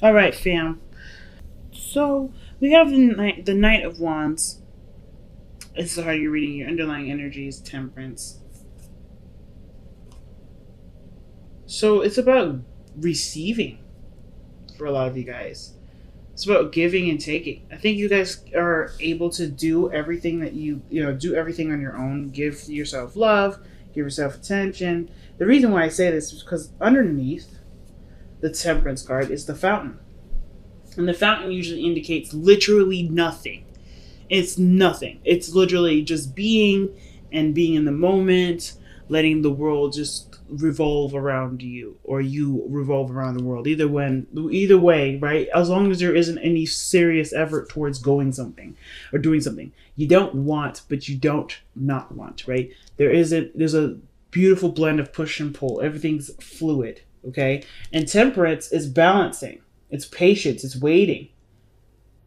All right, fam. So we have the Knight of Wands. This is how you're reading your underlying energies, Temperance. So it's about receiving for a lot of you guys. It's about giving and taking. I think you guys are able to do everything that do everything on your own. Give yourself love, give yourself attention. The reason why I say this is because underneath the Temperance card is the Fountain. And the Fountain usually indicates literally nothing. It's nothing. It's literally just being and being in the moment, letting the world just revolve around you, or you revolve around the world. Either way, right? As long as there isn't any serious effort towards going something or doing something. You don't want, but you don't not want, right? There's a beautiful blend of push and pull. Everything's fluid, okay? And Temperance is balancing. It's patience. It's waiting.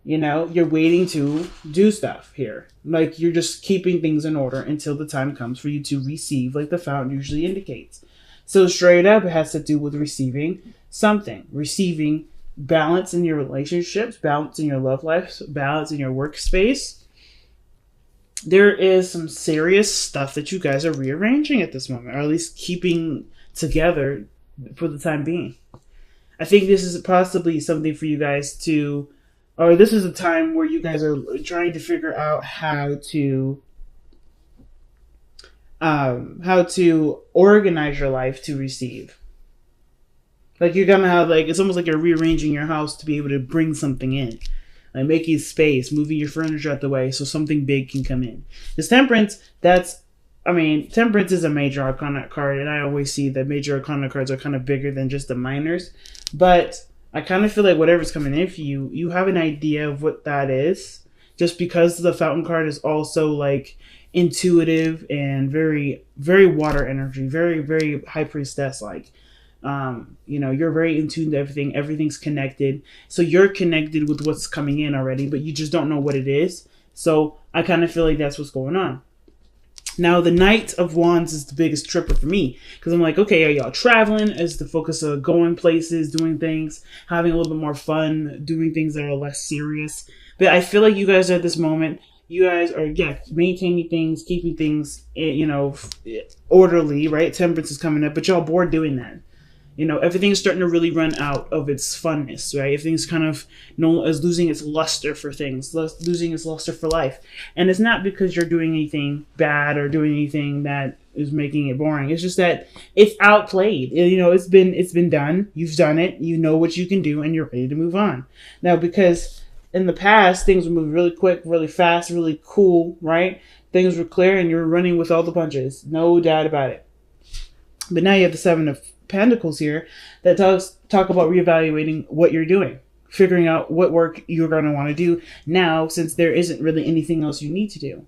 You're waiting to do stuff here. Like, you're just keeping things in order until the time comes for you to receive, like the Fountain usually indicates. So straight up, it has to do with receiving something. Receiving balance in your relationships, balance in your love life, balance in your workspace. There is some serious stuff that you guys are rearranging at this moment, or at least keeping together for the time being. I think this is possibly something for you guys to, or this is a time where you guys are trying to figure out how to organize your life to receive. Like, you're gonna have, like, it's almost like you're rearranging your house to be able to bring something in, like making space, moving your furniture out the way so something big can come in. This Temperance, Temperance is a major arcana card, and I always see that major arcana cards are kind of bigger than just the minors. But I kind of feel like whatever's coming in for you, you have an idea of what that is. Just because the Fountain card is also like intuitive and very, very water energy, very, very high priestess like. You're very in tune to everything. Everything's connected. So you're connected with what's coming in already, but you just don't know what it is. So I kind of feel like that's what's going on. Now, the Knight of Wands is the biggest tripper for me, because I'm like, okay, are y'all traveling? Is the focus of going places, doing things, having a little bit more fun, doing things that are less serious? But I feel like you guys at this moment, you guys are, maintaining things, keeping things, orderly, right? Temperance is coming up, but y'all bored doing that. Everything's starting to really run out of its funness, right? Everything's kind of is losing its luster for things, losing its luster for life. And it's not because you're doing anything bad or doing anything that is making it boring. It's just that it's outplayed. It's been done. You've done it. You know what you can do, and you're ready to move on. Now, because in the past, things were moving really quick, really fast, really cool, right? Things were clear, and you're running with all the punches. No doubt about it. But now you have the Seven of Pentacles here that talk about reevaluating what you're doing, figuring out what work you're going to want to do now, since there isn't really anything else you need to do.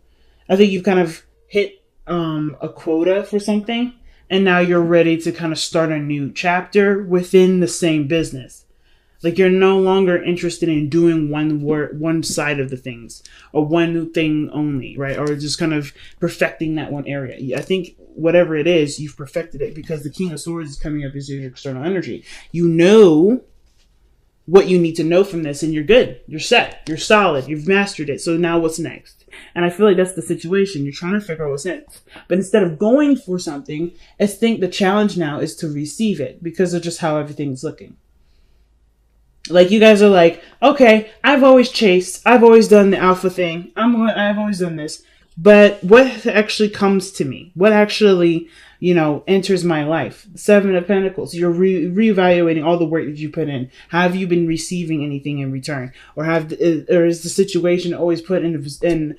I think you've kind of hit a quota for something, and now you're ready to kind of start a new chapter within the same business. Like, you're no longer interested in doing one side of the things, or one thing only, right? Or just kind of perfecting that one area. I think whatever it is, you've perfected it, because the King of Swords is coming up as your external energy. You know what you need to know from this, and you're good. You're set. You're solid. You've mastered it. So now what's next? And I feel like that's the situation. You're trying to figure out what's next. But instead of going for something, I think the challenge now is to receive it, because of just how everything's looking. Like, you guys are like, okay, I've always chased. I've always done the alpha thing. I've always done this. But what actually comes to me? What actually, enters my life? Seven of Pentacles. You're reevaluating all the work that you put in. Have you been receiving anything in return? Or is the situation always put in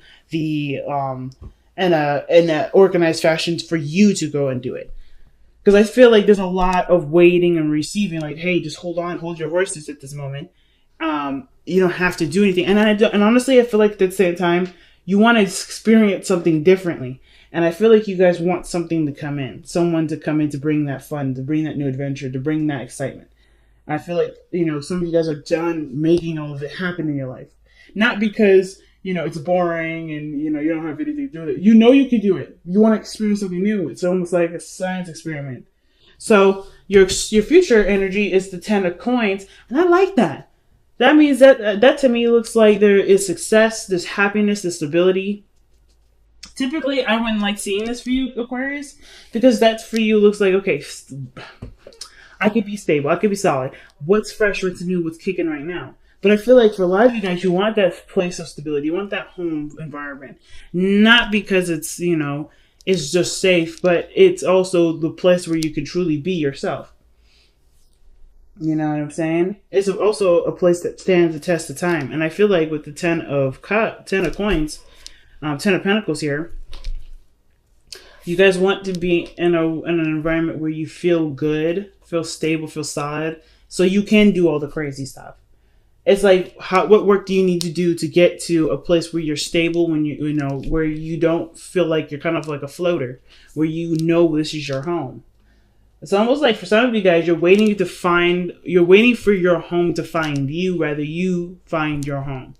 a organized fashion for you to go and do it? Because I feel like there's a lot of waiting and receiving. Like, hey, just hold your horses at this moment. You don't have to do anything. And honestly, I feel like at the same time, you want to experience something differently. And I feel like you guys want something to come in. Someone to come in to bring that fun, to bring that new adventure, to bring that excitement. And I feel like, some of you guys are done making all of it happen in your life. Not because, it's boring and, you don't have anything to do with it. You can do it. You want to experience something new. It's almost like a science experiment. So your future energy is the 10 of coins, and I like that. That means that to me looks like there is success, there's happiness, there's stability. Typically, I wouldn't like seeing this for you, Aquarius, because that for you looks like, okay, I could be stable, I could be solid. What's fresh, what's new, what's kicking right now? But I feel like for a lot of you guys, you want that place of stability, you want that home environment. Not because it's, it's just safe, but it's also the place where you can truly be yourself. You know what I'm saying? It's also a place that stands the test of time. And I feel like with the 10 of coins, 10 of pentacles here, you guys want to be in an environment where you feel good, feel stable, feel solid, so you can do all the crazy stuff. It's like, what work do you need to do to get to a place where you're stable, when where you don't feel like you're kind of like a floater, where this is your home. It's almost like for some of you guys, you're waiting for your home to find you, rather you find your home.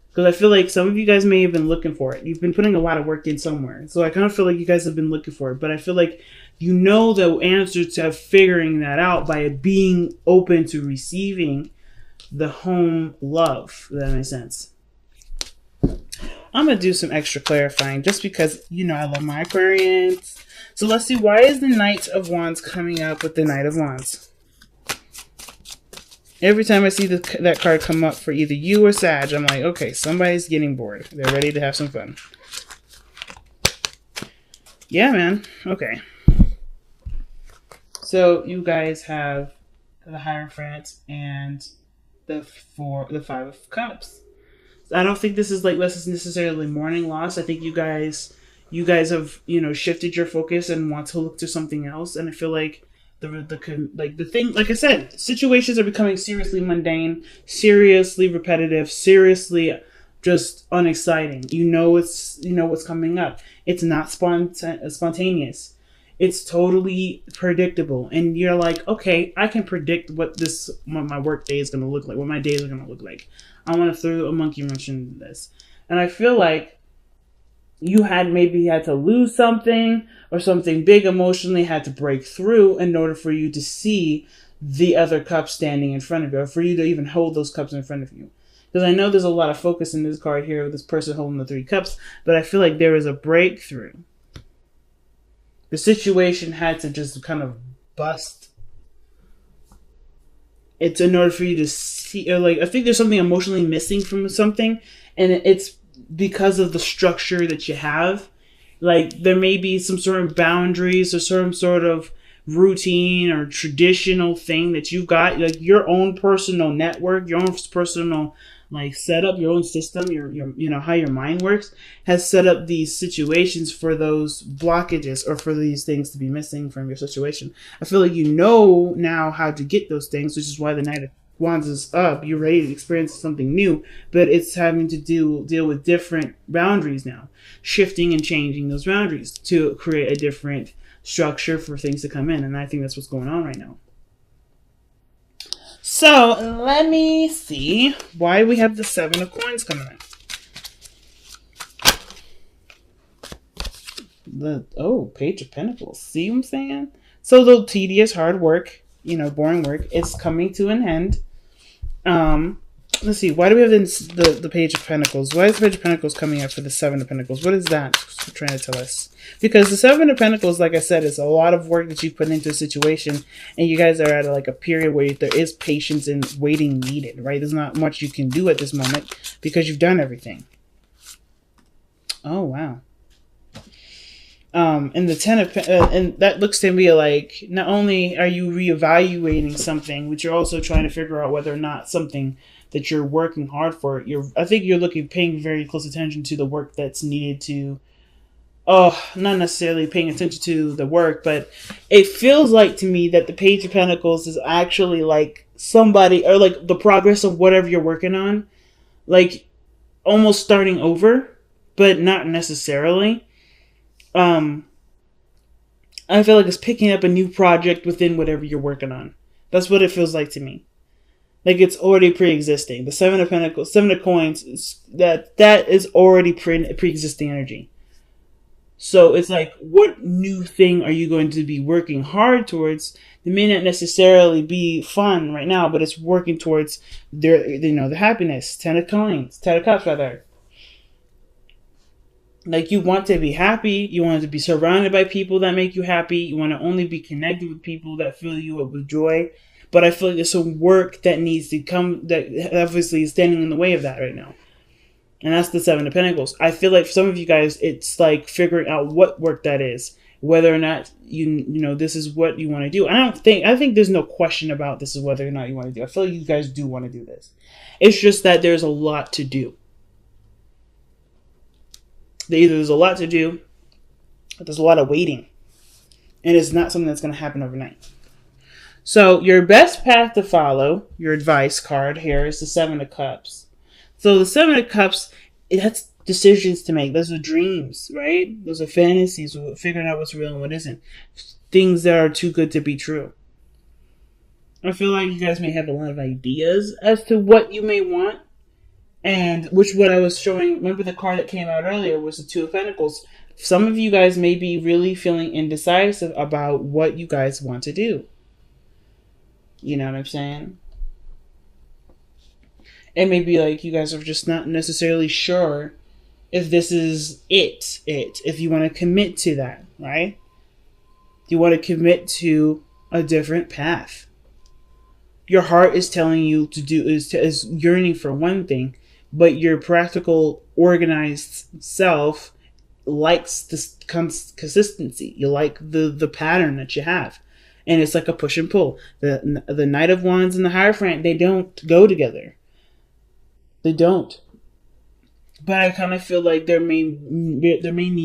Because I feel like some of you guys may have been looking for it. You've been putting a lot of work in somewhere. So I kind of feel like you guys have been looking for it. But I feel like the answer to figuring that out by being open to receiving the home love. If that makes sense. I'm going to do some extra clarifying just because, I love my Aquarians. So let's see, why is the Knight of Wands coming up with the Knight of Wands? Every time I see that card come up for either you or Sag, I'm like, okay, somebody's getting bored. They're ready to have some fun. Yeah, man. Okay. So you guys have the Hierophant and the 5 of Cups. I don't think this is like less necessarily mourning loss. I think you guys have shifted your focus and want to look to something else. And I feel like the thing, like I said, situations are becoming seriously mundane, seriously repetitive, seriously just unexciting. What's coming up. It's not spontaneous. It's totally predictable, and you're like, okay, I can predict what my work day is going to look like, what my days are going to look like. I want to throw a monkey wrench into this, and I feel like you had to lose something or something big emotionally had to break through in order for you to see the other cup standing in front of you, or for you to even hold those cups in front of you. Because I know there's a lot of focus in this card here with this person holding the 3 cups, but I feel like there is a breakthrough. The situation had to just kind of bust. It's in order for you to see, or like, I think there's something emotionally missing from something, and it's because of the structure that you have. Like, there may be some sort of boundaries or some sort of routine or traditional thing that you've got, like your own personal network, your own personal setup, your own system, your how your mind works has set up these situations for those blockages or for these things to be missing from your situation. I feel like now how to get those things, which is why the Knight of Wands is up. You're ready to experience something new, but it's having to deal with different boundaries now, shifting and changing those boundaries to create a different structure for things to come in. And I think that's what's going on right now. So let me see why we have the 7 of Coins coming in. Page of Pentacles. See what I'm saying? So the tedious, hard work, boring work, is coming to an end. Let's see. Why do we have the Page of Pentacles? Why is the Page of Pentacles coming up for the 7 of Pentacles? What is that trying to tell us? Because the 7 of Pentacles, like I said, is a lot of work that you've put into a situation, and you guys are at a period where there is patience and waiting needed, right? There's not much you can do at this moment because you've done everything. Oh, wow. And the 10 of and that looks to me like not only are you reevaluating something, but you're also trying to figure out whether or not something that you're working hard for. I think you're paying very close attention to the work that's needed to. Not necessarily paying attention to the work, but it feels like to me that the Page of Pentacles is actually like somebody, or like the progress of whatever you're working on, like almost starting over, but not necessarily. I feel like it's picking up a new project within whatever you're working on. That's what it feels like to me. Like it's already pre-existing. The 7 of Pentacles, 7 of Coins, that is already pre-existing energy. So it's like, what new thing are you going to be working hard towards? It may not necessarily be fun right now, but it's working towards the happiness. 10 of coins, 10 of cups rather. Like, you want to be happy, you want to be surrounded by people that make you happy, you want to only be connected with people that fill you up with joy. But I feel like there's some work that needs to come, that obviously is standing in the way of that right now. And that's the 7 of Pentacles. I feel like for some of you guys, it's like figuring out what work that is, whether or not this is what you want to do. I think there's no question about this is whether or not you want to do. I feel like you guys do want to do this. It's just that there's a lot to do. There's a lot to do, but there's a lot of waiting, and it's not something that's going to happen overnight. So your best path to follow, your advice card here, is the 7 of Cups. So the 7 of Cups, that's decisions to make. Those are dreams, right? Those are fantasies, figuring out what's real and what isn't. Things that are too good to be true. I feel like you guys may have a lot of ideas as to what you may want. And what I was showing, remember the card that came out earlier was the 2 of Pentacles. Some of you guys may be really feeling indecisive about what you guys want to do. You know what I'm saying? It may be like you guys are just not necessarily sure if this is if you want to commit to that, right? You want to commit to a different path. Your heart is telling you to do, is yearning for one thing, but your practical, organized self likes this consistency. You like the pattern that you have. And it's like a push and pull. The Knight of Wands and the Hierophant, they don't go together. They don't. But I kind of feel like there may need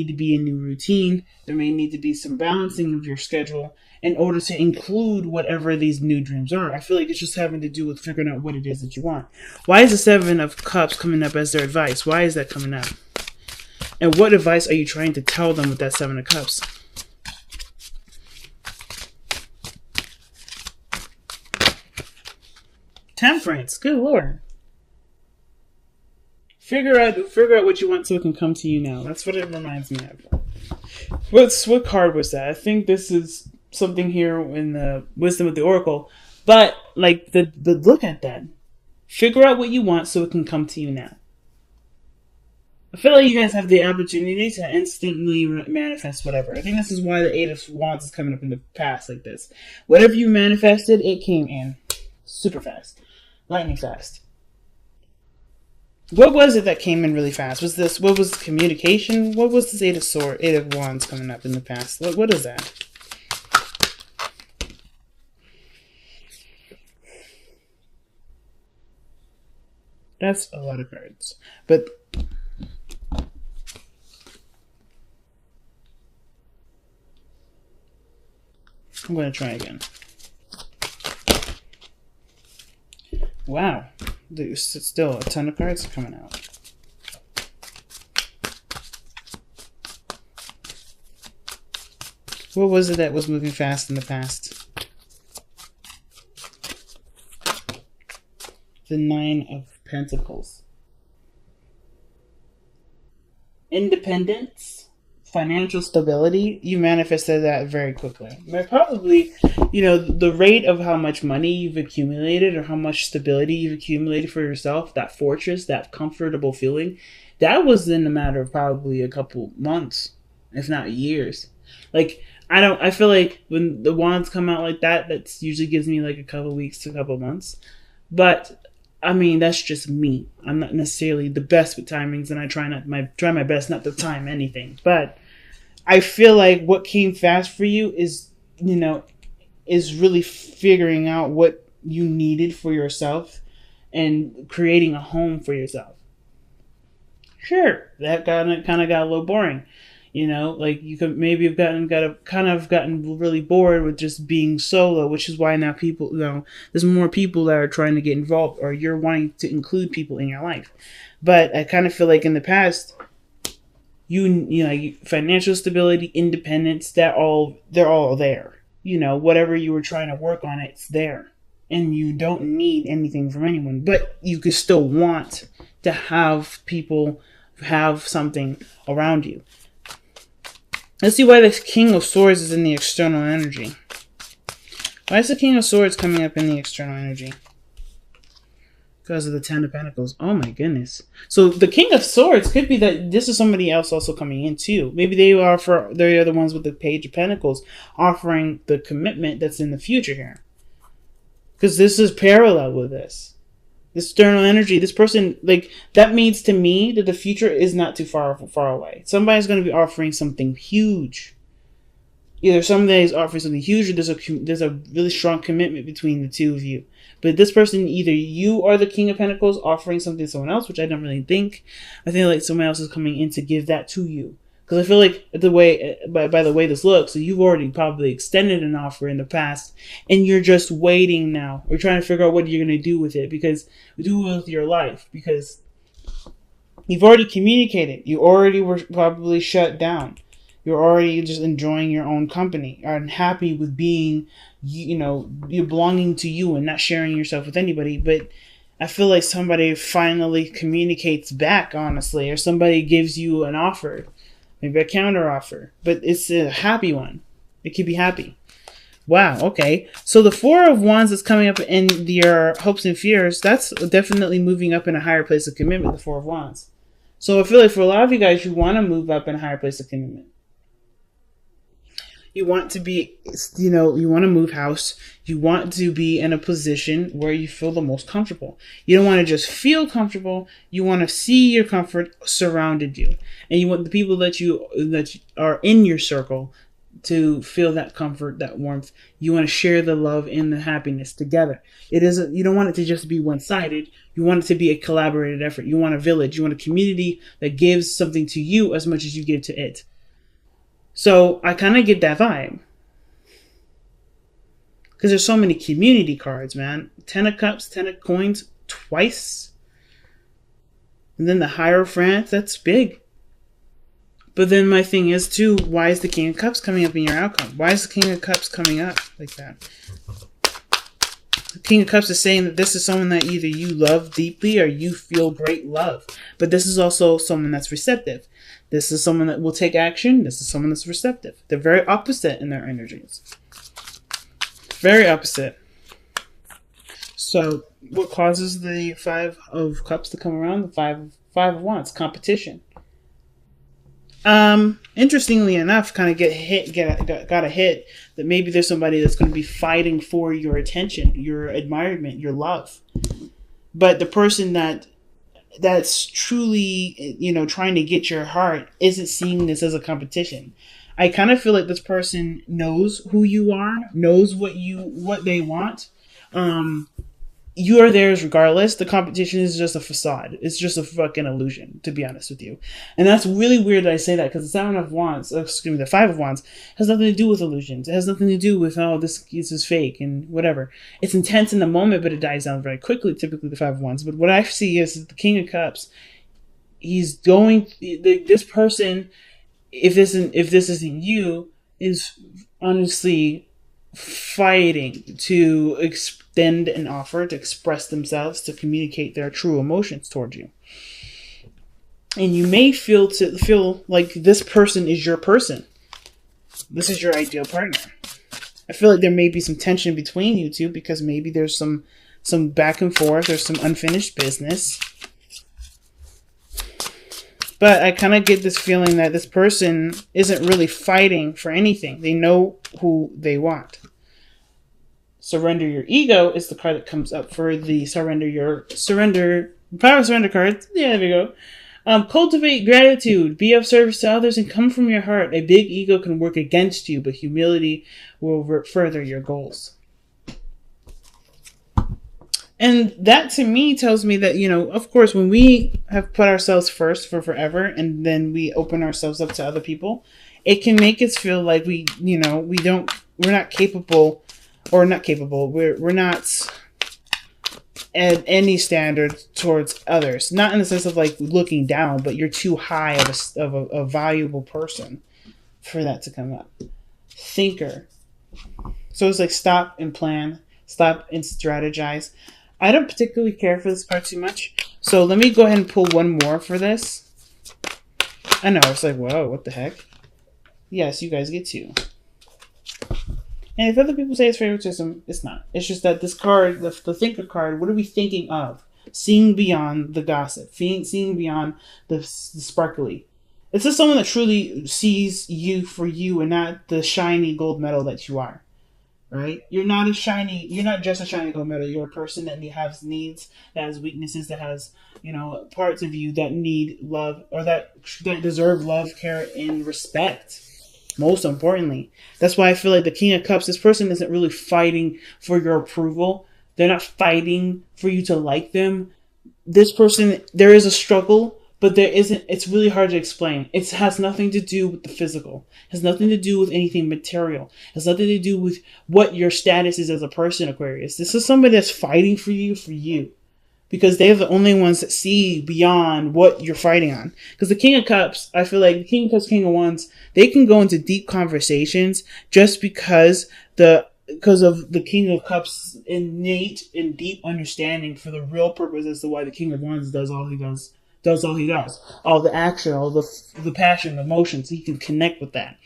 to be a new routine. There may need to be some balancing of your schedule in order to include whatever these new dreams are. I feel like it's just having to do with figuring out what it is that you want. Why is the 7 of Cups coming up as their advice? Why is that coming up? And what advice are you trying to tell them with that 7 of Cups? Temperance. Good Lord. Figure out what you want so it can come to you now. That's what it reminds me of. What card was that? I think this is something here in the Wisdom of the Oracle. But like the look at that. Figure out what you want so it can come to you now. I feel like you guys have the opportunity to instantly manifest whatever. I think this is why the 8 of Wands is coming up in the past like this. Whatever you manifested, it came in super fast. Lightning fast. What was it that came in really fast? What was communication? What was this 8 of Wands coming up in the past? What is that? That's a lot of cards. But I'm going to try again. Wow. There's still a ton of cards coming out. What was it that was moving fast in the past? The 9 of Pentacles. Independence, financial stability. You manifested that very quickly. Probably, the rate of how much money you've accumulated or how much stability you've accumulated for yourself, that fortress, that comfortable feeling, that was in a matter of probably a couple months, if not years. Like, I feel like when the wands come out like that, that's usually gives me like a couple weeks to a couple months. But I mean, that's just me. I'm not necessarily the best with timings, and I try my best not to time anything. But I feel like what came fast for you is really figuring out what you needed for yourself and creating a home for yourself. Sure, that kind of got a little boring. Like you could maybe have gotten really bored with just being solo, which is why now people, there's more people that are trying to get involved, or you're wanting to include people in your life. But I kind of feel like in the past, financial stability, independence, they're all there. Whatever you were trying to work on, it's there, and you don't need anything from anyone. But you could still want to have people have something around you. Let's see why the King of Swords is in the external energy. Why is the King of Swords coming up in the external energy? Because of the Ten of Pentacles. Oh my goodness. So the King of Swords could be that this is somebody else also coming in too. Maybe they're the ones with the Page of Pentacles offering the commitment that's in the future here. Because this is parallel with this. This external energy, this person, like, that means to me that the future is not too far away. Somebody's going to be offering something huge. Either somebody is offering something huge, or there's a really strong commitment between the two of you. But this person, either you are the King of Pentacles offering something to someone else, which I don't really think. I think like someone else is coming in to give that to you. Because I feel like by the way this looks, so you've already probably extended an offer in the past, and you're just waiting now. We're trying to figure out what you're going to do with it, because do with your life, because you've already communicated. You already were probably shut down. You're already just enjoying your own company, and happy with being, you're belonging to you and not sharing yourself with anybody. But I feel like somebody finally communicates back, honestly, or somebody gives you an offer. Maybe a counter offer, but it's a happy one. It could be happy. Wow, okay. So the Four of Wands that's coming up in your hopes and fears, that's definitely moving up in a higher place of commitment, the Four of Wands. So I feel like for a lot of you guys, you want to move up in a higher place of commitment. You want to be, you want to move house. You want to be in a position where you feel the most comfortable. You don't want to just feel comfortable. You want to see your comfort surrounded you. And you want the people that are in your circle to feel that comfort, that warmth. You want to share the love and the happiness together. You don't want it to just be one-sided. You want it to be a collaborated effort. You want a village. You want a community that gives something to you as much as you give to it. So I kind of get that vibe. Because there's so many community cards, man. 10 of Cups, 10 of Coins, twice. And then the Hierophant, that's big. But then my thing is, too, why is the King of Cups coming up in your outcome? Why is the King of Cups coming up like that? The King of Cups is saying that this is someone that either you love deeply or you feel great love. But this is also someone that's receptive. This is someone that will take action. This is someone that's receptive. They're very opposite in their energies. Very opposite. So what causes the Five of Cups to come around? The Five of Wands. Competition. Interestingly enough, kind of got a hit that maybe there's somebody that's going to be fighting for your attention, your admirement, your love. But the person that's truly, trying to get your heart isn't seeing this as a competition. I kind of feel like this person knows who you are, knows what they want. You are theirs regardless. The competition is just a facade. It's just a fucking illusion, to be honest with you. And that's really weird that I say that, because the Seven of Wands, the Five of Wands, has nothing to do with illusions. It has nothing to do with, this is fake and whatever. It's intense in the moment, but it dies down very quickly, typically the Five of Wands. But what I see is the King of Cups. This person, if this isn't you, is honestly fighting to extend an offer, to express themselves, to communicate their true emotions towards you. And you may feel like this person is your person. This is your ideal partner. I feel like there may be some tension between you two, because maybe there's some back and forth, there's some unfinished business. But I kind of get this feeling that this person isn't really fighting for anything. They know who they want. Surrender Your Ego is the card that comes up for the Power of Surrender card. Yeah, there we go. Cultivate gratitude. Be of service to others and come from your heart. A big ego can work against you, but humility will further your goals. And that to me tells me that, of course, when we have put ourselves first for forever and then we open ourselves up to other people, it can make us feel like we're not capable, or not capable. We're not at any standard towards others. Not in the sense of like looking down, but you're too high of a valuable person for that to come up. Thinker. So it's like stop and plan, stop and strategize. I don't particularly care for this card too much. So let me go ahead and pull one more for this. I know, it's like, whoa, what the heck? Yes, you guys get to. And if other people say it's favoritism, it's not. It's just that this card, the thinker card, what are we thinking of? Seeing beyond the gossip, seeing beyond the sparkly. It's just someone that truly sees you for you and not the shiny gold medal that you are. Right? You're not just a shiny gold medal. You're a person that has needs, that has weaknesses, that has, parts of you that need love or that deserve love, care, and respect. Most importantly, that's why I feel like the King of Cups, this person isn't really fighting for your approval. They're not fighting for you to like them. This person, there is a struggle, but there isn't. It's really hard to explain. It has nothing to do with the physical. It has nothing to do with anything material. It has nothing to do with what your status is as a person, Aquarius. This is somebody that's fighting for you. Because they're the only ones that see beyond what you're fighting on. Because the King of Cups, I feel like the King of Cups, King of Wands, they can go into deep conversations just because of the King of Cups' innate and deep understanding for the real purpose as to why the King of Wands does all he does. All the action, all the passion, the emotions, he can connect with that.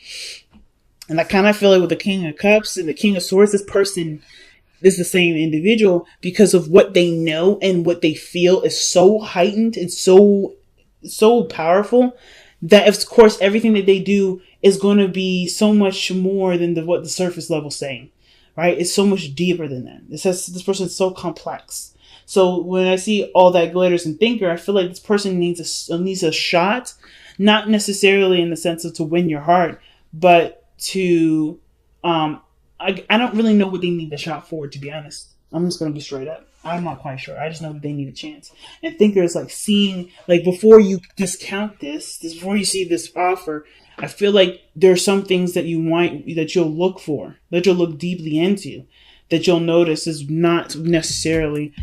And I kind of feel like with the King of Cups and the King of Swords, this person is the same individual because of what they know and what they feel is so heightened and so powerful that, of course, everything that they do is going to be so much more than what the surface level is saying, right? It's so much deeper than that. This person is so complex. So when I see all that glitters and thinker, I feel like this person needs a shot, not necessarily in the sense of to win your heart, but to I don't really know what they need the shot for, to be honest. I'm just going to be straight up. I'm not quite sure. I just know that they need a chance. And Thinker is like seeing, like before you discount before you see this offer, I feel like there are some things that you'll look for, that you'll look deeply into, that you'll notice is not necessarily